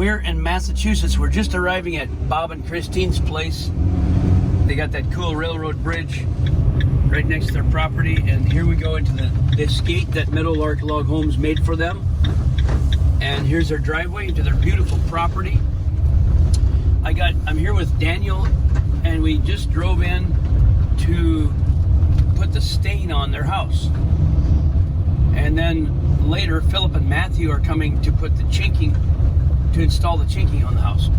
We're in Massachusetts. We're just arriving at Bob and Christine's place. They got that cool railroad bridge right next to their property, and here we go into this gate that Meadowlark Log Homes made for them. And here's their driveway into their beautiful property. I'm here with Daniel, and we just drove in to put the stain on their house. And then later, Philip and Matthew are coming to put the chinking, to install the chinking on the house.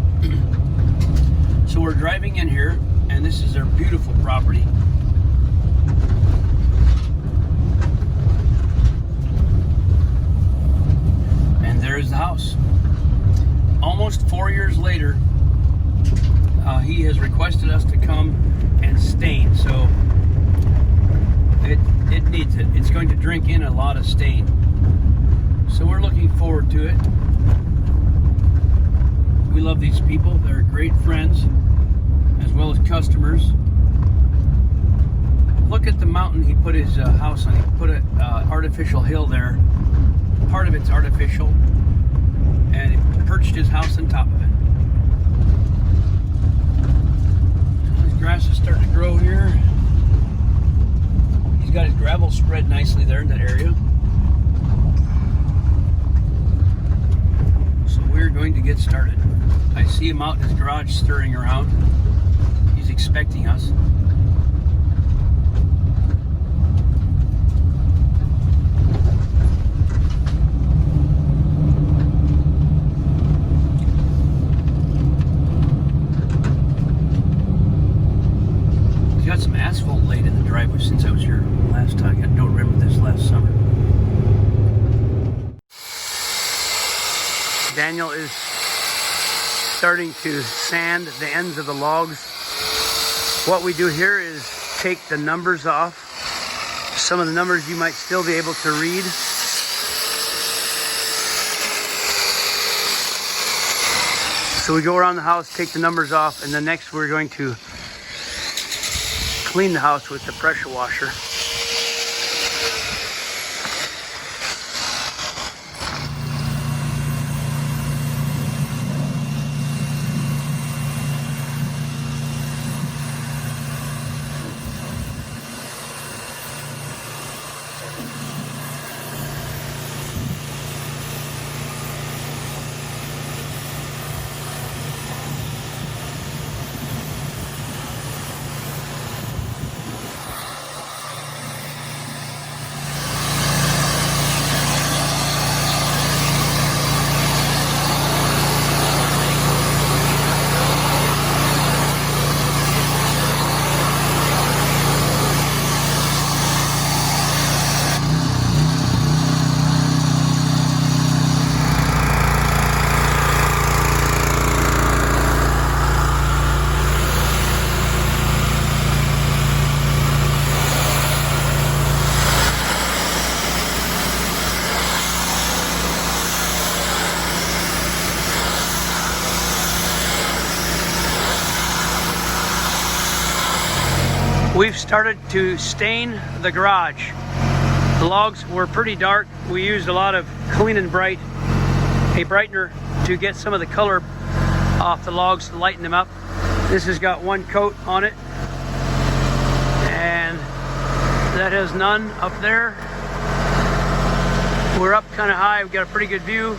So we're driving in here, and this is their beautiful property. And there's the house. Almost 4 years later, he has requested us to come and stain, so it needs it. It's going to drink in a lot of stain. So we're looking forward to it. We love these people. They're great friends as well as customers. Look at the mountain he put his house on. He put an artificial hill there. Part of it's artificial, and he perched his house on top of it. His grass is starting to grow here. He's got his gravel spread nicely there in that area. So we're going to get started. I see him out in his garage stirring around. He's expecting us. He's got some asphalt laid in the driveway since I was here last time. I don't remember this last summer. Daniel is starting to sand the ends of the logs. What we do here is take the numbers off. Some of the numbers you might still be able to read. So we go around the house, take the numbers off, and then next we're going to clean the house with the pressure washer. We've started to stain the garage. The logs were pretty dark. We used a lot of Clean and Brite, a brightener, to get some of the color off the logs to lighten them up. This has got one coat on it, and that has none up there. We're up kind of high. We've got a pretty good view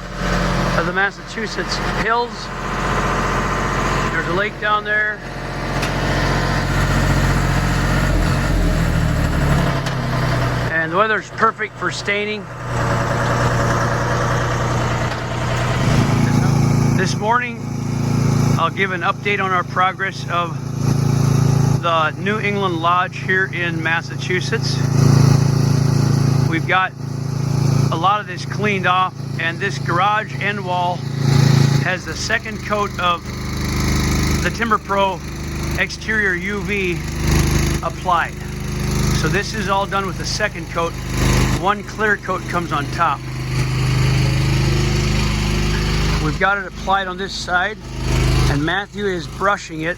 of the Massachusetts hills. There's a lake down there. And the weather's perfect for staining. This morning, I'll give an update on our progress of the New England Lodge here in Massachusetts. We've got a lot of this cleaned off, and this garage end wall has the second coat of the Timber Pro exterior UV applied. So this is all done with the second coat. One clear coat comes on top. We've got it applied on this side, and Matthew is brushing it.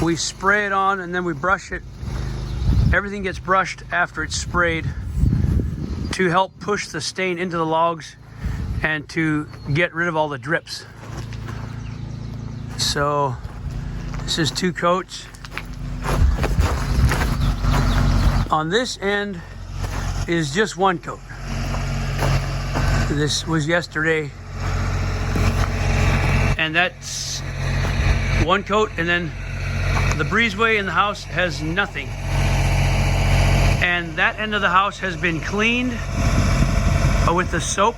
We spray it on and then we brush it. Everything gets brushed after it's sprayed to help push the stain into the logs and to get rid of all the drips. So this is 2 coats. On this end is just 1 coat. This was yesterday, and that's 1 coat, and then the breezeway in the house has nothing. And that end of the house has been cleaned with the soap,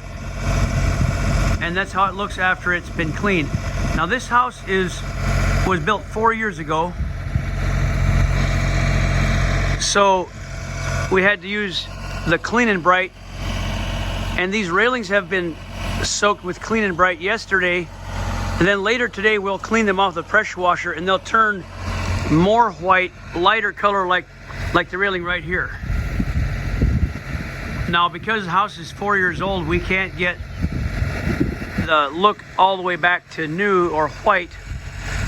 and that's how it looks after it's been cleaned. Now this house was built 4 years ago, so we had to use the Clean and Brite, and these railings have been soaked with Clean and Brite yesterday, and then later today we'll clean them off the pressure washer, and they'll turn more white, lighter color, like the railing right here. Now because the house is 4 years old, we can't get the look all the way back to new or white.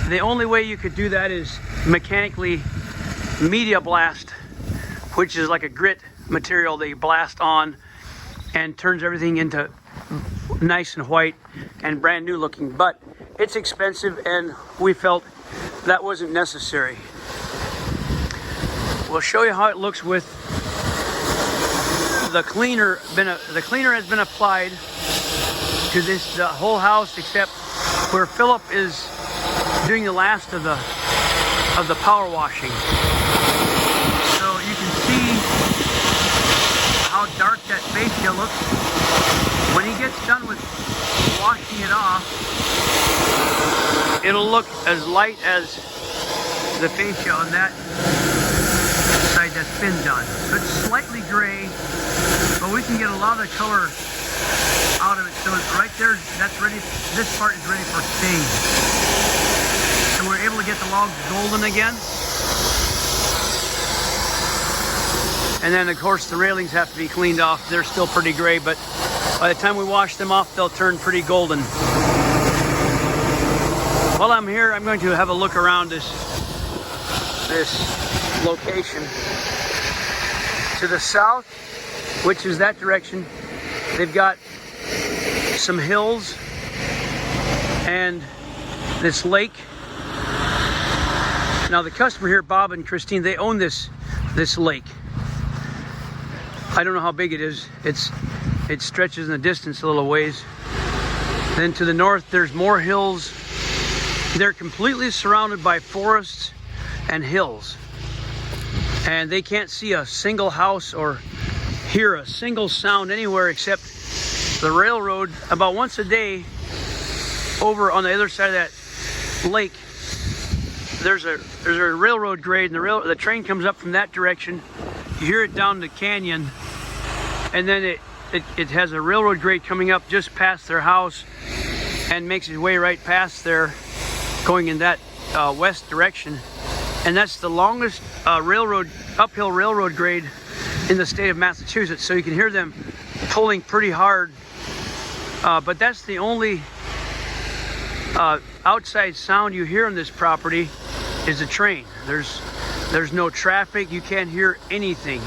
The only way you could do that is mechanically media blast, which is like a grit material that you blast on and turns everything into nice and white and brand new looking. But it's expensive, and we felt that wasn't necessary. We'll show you how it looks with the cleaner. The cleaner has been applied to the whole house except where Philip is doing the last of the power washing. So you can see how dark that fascia looks. When he gets done with washing it off, it'll look as light as the fascia on that side that's been done. So it's slightly gray, but we can get a lot of the color out of it. So it's right there, that's ready. This part is ready for stain. So we're able to get the logs golden again. And then of course the railings have to be cleaned off. They're still pretty gray, but by the time we wash them off, they'll turn pretty golden. While I'm here, I'm going to have a look around this location. To the south, which is that direction, they've got some hills and this lake. Now the customer here, Bob and Christine, they own this lake. I don't know how big it is. It stretches in the distance a little ways. Then to the north, there's more hills. They're completely surrounded by forests and hills. And they can't see a single house or hear a single sound anywhere except the railroad. About once a day, over on the other side of that lake, there's a railroad grade, and the train comes up from that direction. You hear it down the canyon, and then it has a railroad grade coming up just past their house and makes its way right past there, going in that west direction. And that's the longest uphill railroad grade in the state of Massachusetts. So you can hear them pulling pretty hard. But that's the only outside sound you hear on this property is a train. There's no traffic. You can't hear anything.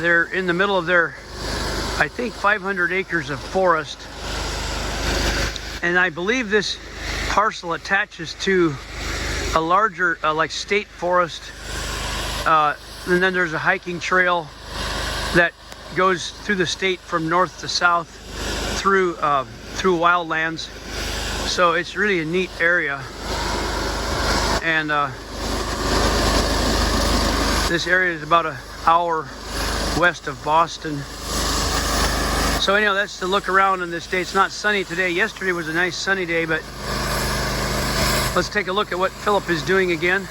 They're in the middle of their, I think, 500 acres of forest. And I believe this parcel attaches to a larger like state forest, and then there's a hiking trail that goes through the state from north to south through wildlands. So it's really a neat area, and this area is about an hour west of Boston. So anyhow, that's the look around in this day. It's not sunny today. Yesterday was a nice sunny day, but let's take a look at what Philip is doing again.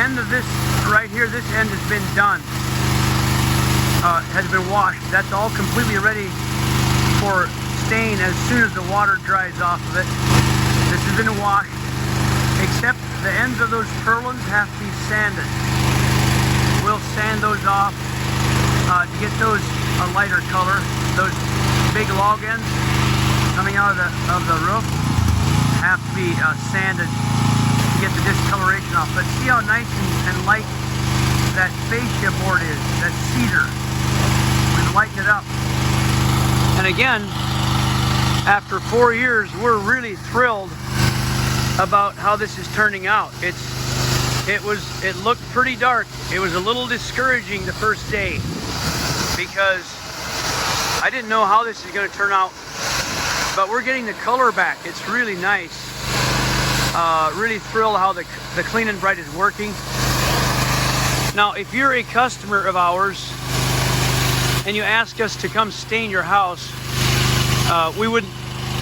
end of this right here, this end has been done. Has been washed. That's all completely ready for stain as soon as the water dries off of it. This has been washed, except the ends of those purlins have to be sanded. We'll sand those off to get those a lighter color. Those big log ends coming out of the roof have to be sanded to get the discoloration off. But see how nice and light that fascia board is, that cedar. We've lightened it up. And again, after 4 years, we're really thrilled about how this is turning out. It looked pretty dark. It was a little discouraging the first day because I didn't know how this is going to turn out, but we're getting the color back. It's really nice. Really thrilled how the Clean and Brite is working. Now, if you're a customer of ours and you ask us to come stain your house, we wouldn't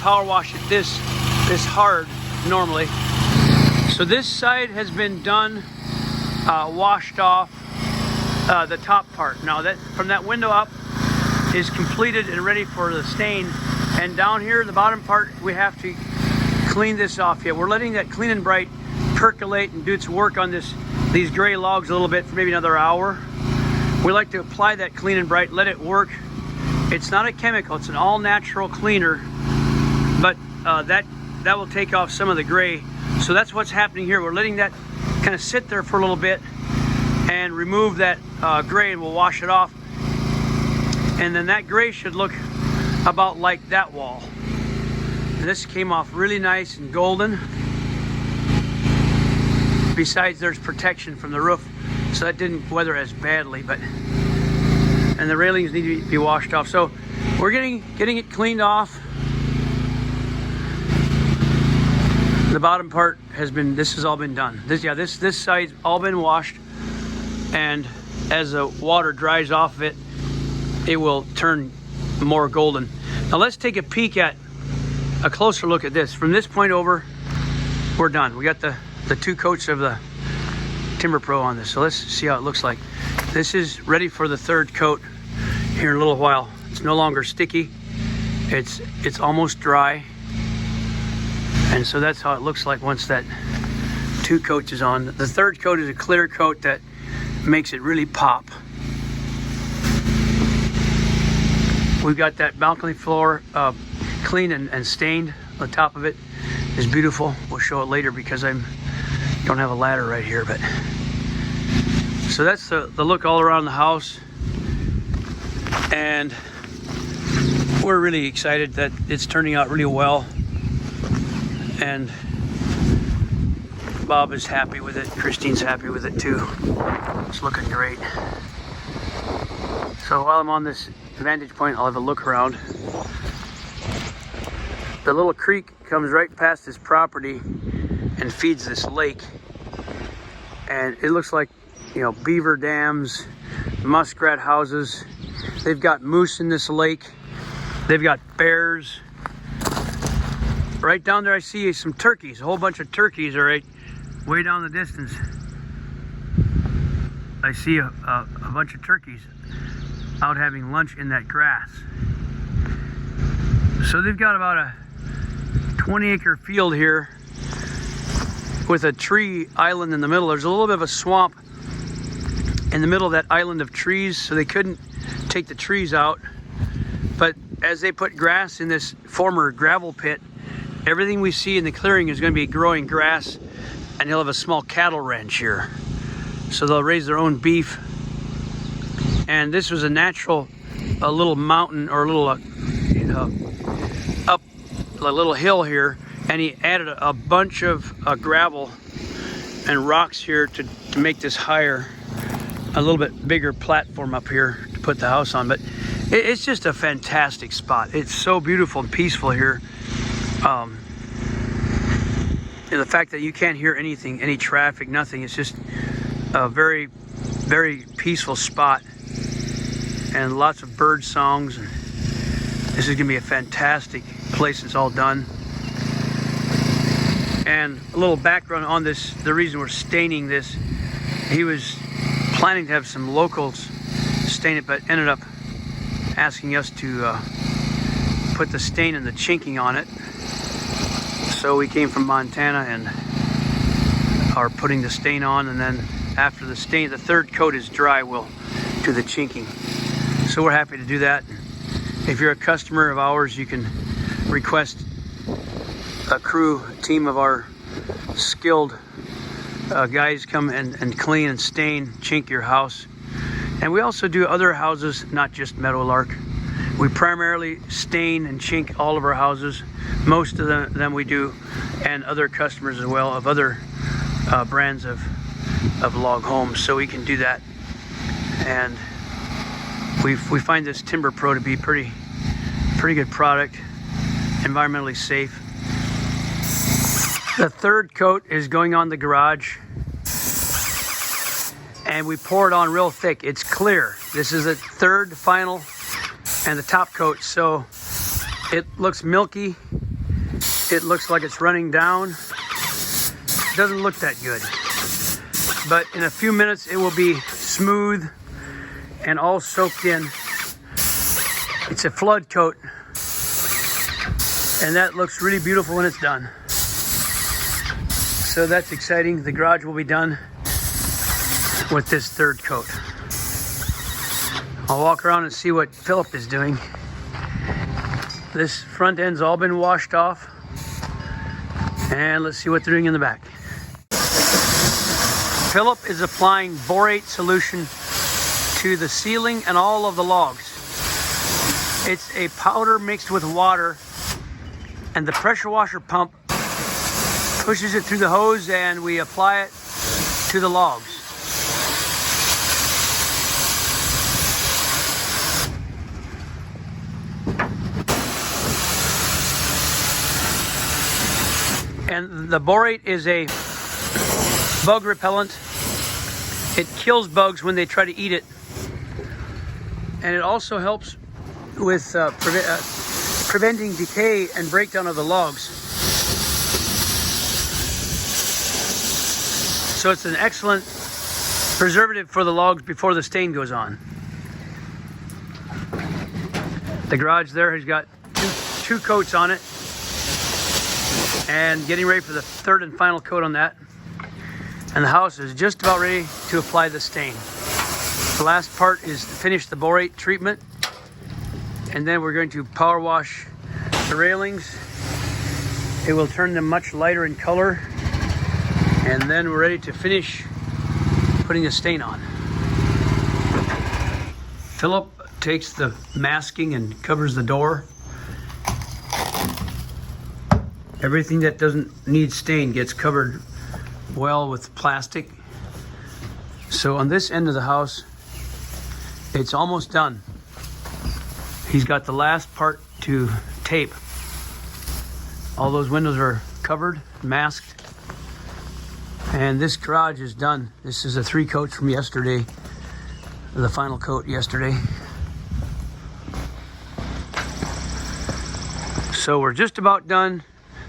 power wash it this hard normally. So this side has been done, washed off, the top part. Now that from that window up is completed and ready for the stain, and down here the bottom part we have to clean this off yet. We're letting that Clean and Brite percolate and do its work on these gray logs a little bit for maybe another hour. We like to apply that Clean and Brite, let it work. It's not a chemical, it's an all natural cleaner, but that will take off some of the gray. So that's what's happening here. We're letting that kind of sit there for a little bit and remove that gray, and we'll wash it off. And then that gray should look about like that wall. And this came off really nice and golden. Besides, there's protection from the roof, so that didn't weather as badly, and the railings need to be washed off. So we're getting it cleaned off. The bottom part this has all been done. This side's all been washed, and as the water dries off of it, it will turn more golden. Now let's take a peek at a closer look at this. From this point over, we're done. We got the 2 coats of the Timber Pro on this. So let's see how it looks like. This is ready for the 3rd coat here in a little while. It's no longer sticky. It's almost dry. And so that's how it looks like once that 2 coats is on. The 3rd coat is a clear coat that makes it really pop. We've got that balcony floor clean and stained. The top of it is beautiful. We'll show it later because I don't have a ladder right here. But so that's the look all around the house, and we're really excited that it's turning out really well. And Bob is happy with it. Christine's happy with it too. It's looking great. So while I'm on this vantage point, I'll have a look around. The little creek comes right past this property and feeds this lake. And it looks like, you know, beaver dams, muskrat houses. They've got moose in this lake. They've got bears. Right down there I see some turkeys. A whole bunch of turkeys are right way down the distance. I see a bunch of turkeys out having lunch in that grass. So they've got about a 20-acre field here with a tree island in the middle. There's a little bit of a swamp in the middle of that island of trees, so they couldn't take the trees out. But as they put grass in this former gravel pit, everything we see in the clearing is going to be growing grass, and they'll have a small cattle ranch here. So they'll raise their own beef. And this was a little mountain or a little up a little hill here, and he added a bunch of gravel and rocks here to make this higher, a little bit bigger platform up here to put the house on. But it's just a fantastic spot. It's so beautiful and peaceful here. And the fact that you can't hear anything, any traffic, nothing. It's just a very, very peaceful spot, and lots of bird songs. And this is gonna be a fantastic place. It's all done. And a little background on this, the reason we're staining this he was planning to have some locals stain it, but ended up asking us to put the stain and the chinking on it. So we came from Montana and are putting the stain on, and then after the stain, the third coat is dry, we'll do the chinking. So we're happy to do that. If you're a customer of ours, you can request a team of our skilled guys come and clean and stain, chink your house. And we also do other houses, not just Meadowlark. We primarily stain and chink all of our houses. Most of them we do, and other customers as well of other brands of log homes. So we can do that. And we find this Timber Pro to be pretty good product, environmentally safe. The third coat is going on the garage, and we pour it on real thick. It's clear. This is the third final and the top coat, so it looks milky. It looks like it's running down. It doesn't look that good, but in a few minutes it will be smooth and all soaked in. It's a flood coat, and that looks really beautiful when it's done. So that's exciting. The garage will be done with this third coat. I'll walk around and see what Philip is doing. This front end's all been washed off, and let's see what they're doing in the back. Philip is applying borate solution to the ceiling and all of the logs. It's a powder mixed with water, and the pressure washer pump pushes it through the hose, and we apply it to the logs. And the borate is a bug repellent. It kills bugs when they try to eat it. And it also helps with preventing decay and breakdown of the logs. So it's an excellent preservative for the logs before the stain goes on. The garage there has got two coats on it, and getting ready for the third and final coat on that. And the house is just about ready to apply the stain. The last part is to finish the borate treatment, and then we're going to power wash the railings. It will turn them much lighter in color, and then we're ready to finish putting the stain on. Philip takes the masking and covers the door. Everything that doesn't need stain gets covered well with plastic. So on this end of the house, it's almost done. He's got the last part to tape. All those windows are covered, masked. And this garage is done. This is a 3 coats from yesterday, the final coat yesterday. So we're just about done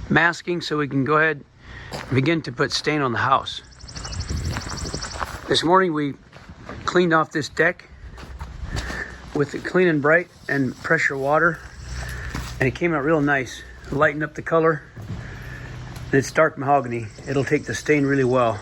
masking, so we can go ahead and begin to put stain on the house. This morning we cleaned off this deck with the Clean and Brite and pressure water, and it came out real nice. Lightened up the color. And it's dark mahogany. It'll take the stain really well.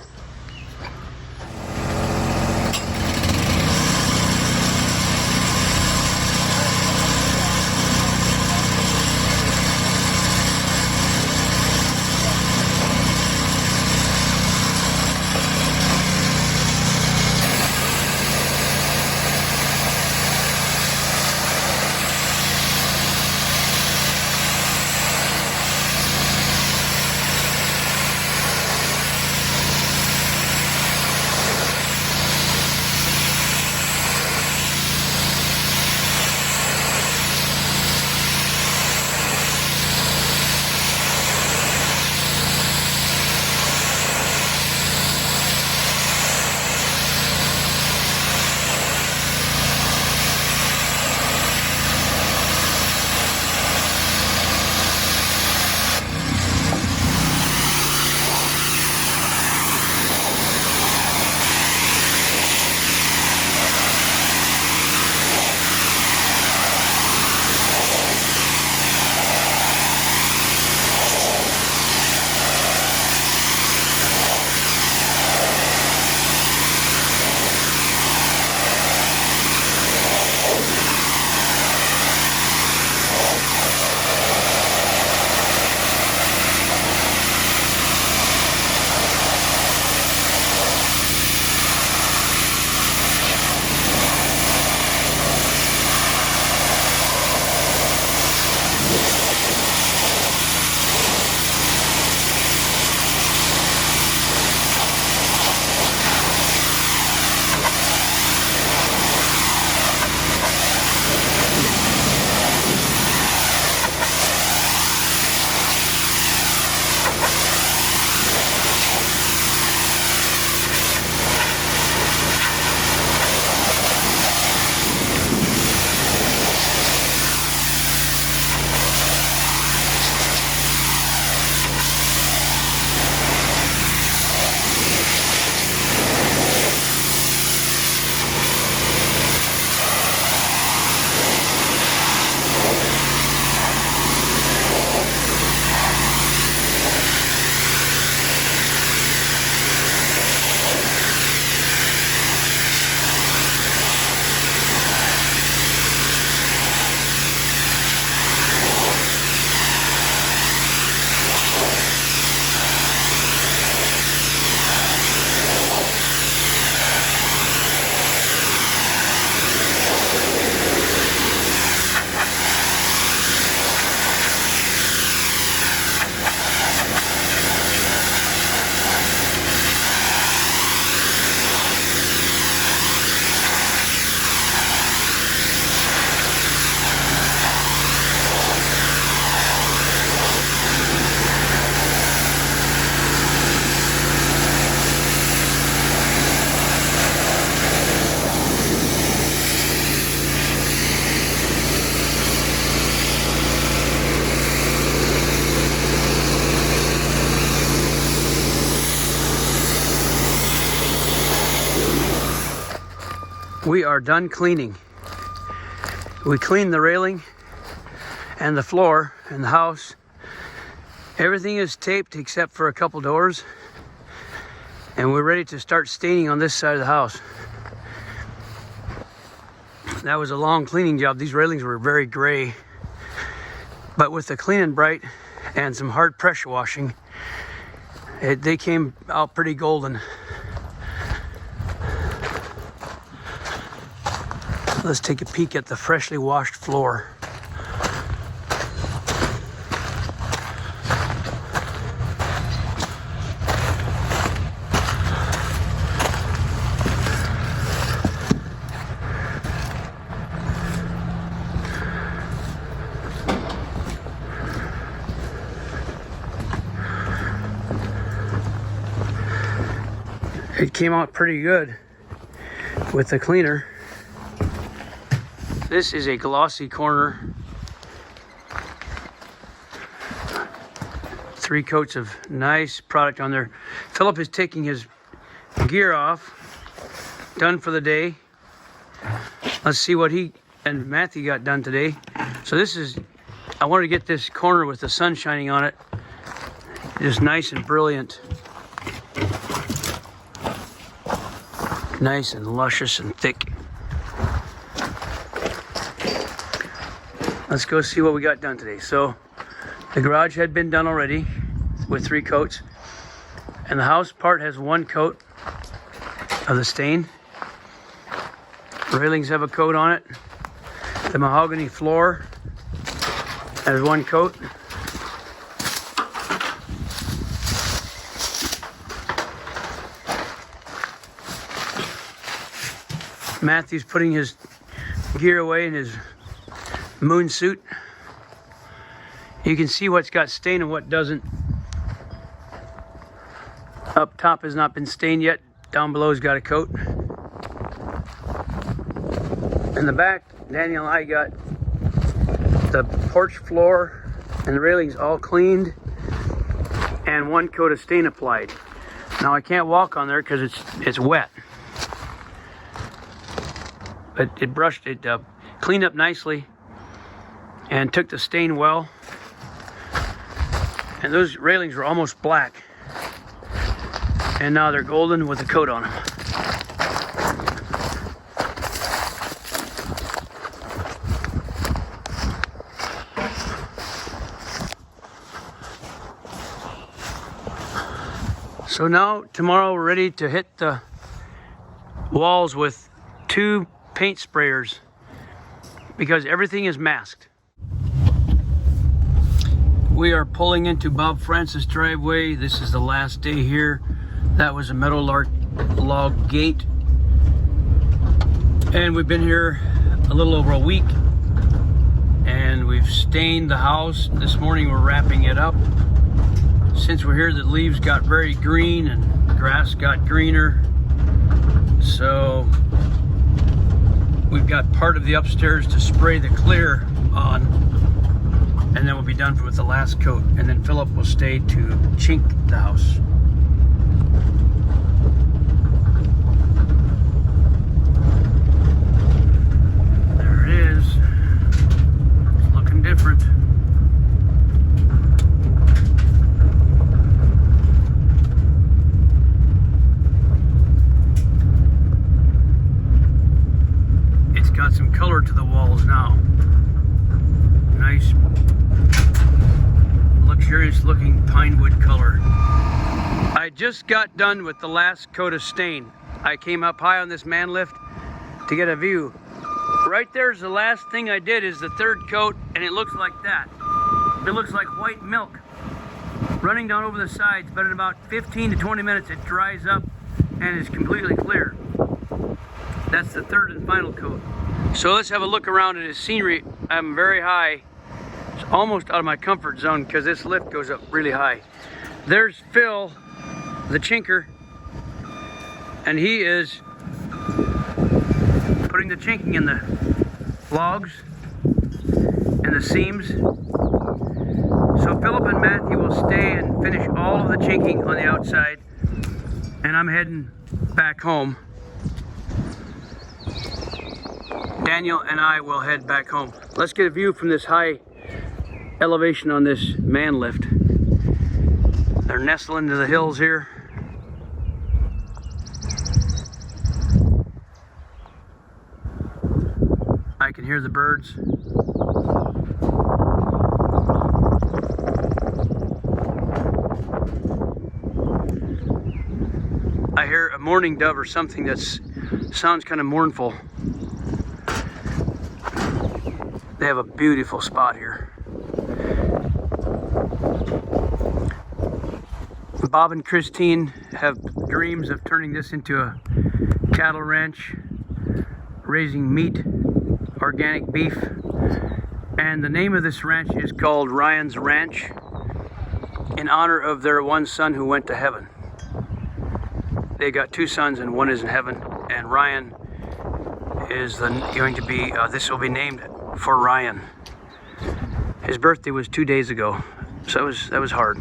We are done cleaning. We cleaned the railing and the floor in the house. Everything is taped except for a couple doors. And we're ready to start staining on this side of the house. That was a long cleaning job. These railings were very gray. But with the Clean and Brite and some hard pressure washing, they came out pretty golden. Let's take a peek at the freshly washed floor. It came out pretty good with the cleaner. This is a glossy corner. 3 coats of nice product on there. Philip is taking his gear off. Done for the day. Let's see what he and Matthew got done today. So this is, I wanted to get this corner with the sun shining on it. Just nice and brilliant. Nice and luscious and thick. Let's go see what we got done today. So the garage had been done already with 3 coats, and the house part has 1 coat of the stain. The railings have a coat on it. The mahogany floor has 1 coat. Matthew's putting his gear away in his moon suit. You can see what's got stain and what doesn't. Up top has not been stained yet. Down below's got a coat. In the back, Daniel and I got the porch floor and the railings all cleaned and 1 coat of stain applied. Now I can't walk on there because it's wet. But it brushed it up, cleaned up nicely, and took the stain well. And those railings were almost black. And now they're golden with a coat on them. So now, tomorrow we're ready to hit the walls with 2 paint sprayers because everything is masked. We are pulling into Bob Francis driveway. This is the last day here. That was a meadowlark log gate. And we've been here a little over a week. And we've stained the house. This morning we're wrapping it up. Since we're here, the leaves got very green and grass got greener. So we've got part of the upstairs to spray the clear on, and then we'll be done with the last coat. And then Philip will stay to chink the house. There it is. It's looking different. Got some color to the walls now. Nice, luxurious looking pinewood color. I just got done with the last coat of stain. I came up high on this man lift to get a view. Right there's the last thing I did is the 3rd coat, and it looks like that. It looks like white milk running down over the sides, but in about 15 to 20 minutes it dries up and is completely clear. That's the 3rd and final coat. So let's have a look around at his scenery. I'm very high. It's almost out of my comfort zone because this lift goes up really high. There's Phil, the chinker, and he is putting the chinking in the logs and the seams. So Philip and Matthew will stay and finish all of the chinking on the outside, and I'm heading back home. Daniel and I will head back home. Let's get a view from this high elevation on this man lift. They're nestling into the hills here. I can hear the birds. I hear a mourning dove or something that sounds kind of mournful. They have a beautiful spot here. Bob and Christine have dreams of turning this into a cattle ranch, raising meat, organic beef, and the name of this ranch is called Ryan's Ranch in honor of their one son who went to heaven. They got two sons and one is in heaven, and Ryan is going to be, this will be named for Ryan. His birthday was 2 days ago, so that was hard.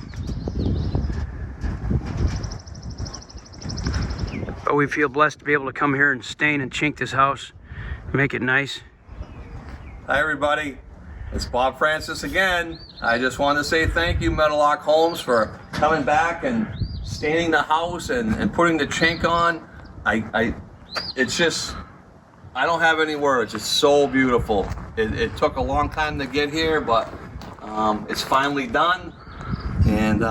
But we feel blessed to be able to come here and stain and chink this house, make it nice. Hi everybody, it's Bob Francis again. I just want to say thank you, Meadowlark Homes, for coming back and staining the house and putting the chink on. It's just, I don't have any words. It's so beautiful. It took a long time to get here, but it's finally done, and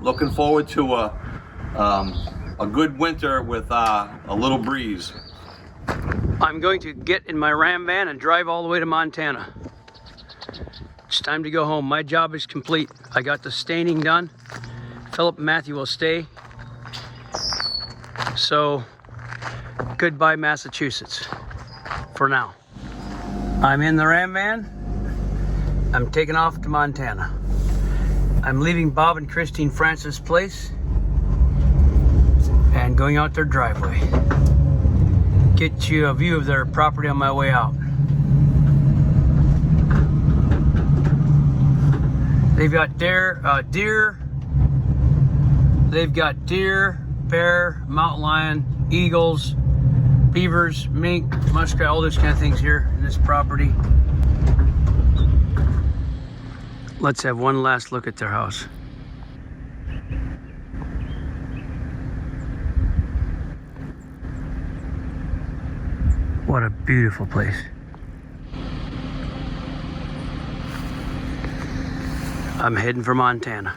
looking forward to a good winter with a little breeze. I'm going to get in my Ram van and drive all the way to Montana. It's time to go home. My job is complete. I got the staining done. Philip and Matthew will stay. So, goodbye Massachusetts for now. I'm in the Ram van. I'm taking off to Montana. I'm leaving Bob and Christine Francis' place and going out their driveway. Get you a view of their property on my way out. They've got deer. They've got deer, bear, mountain lion, eagles, beavers, mink, muskrat, all those kind of things here in this property. Let's have one last look at their house. What a beautiful place. I'm heading for Montana.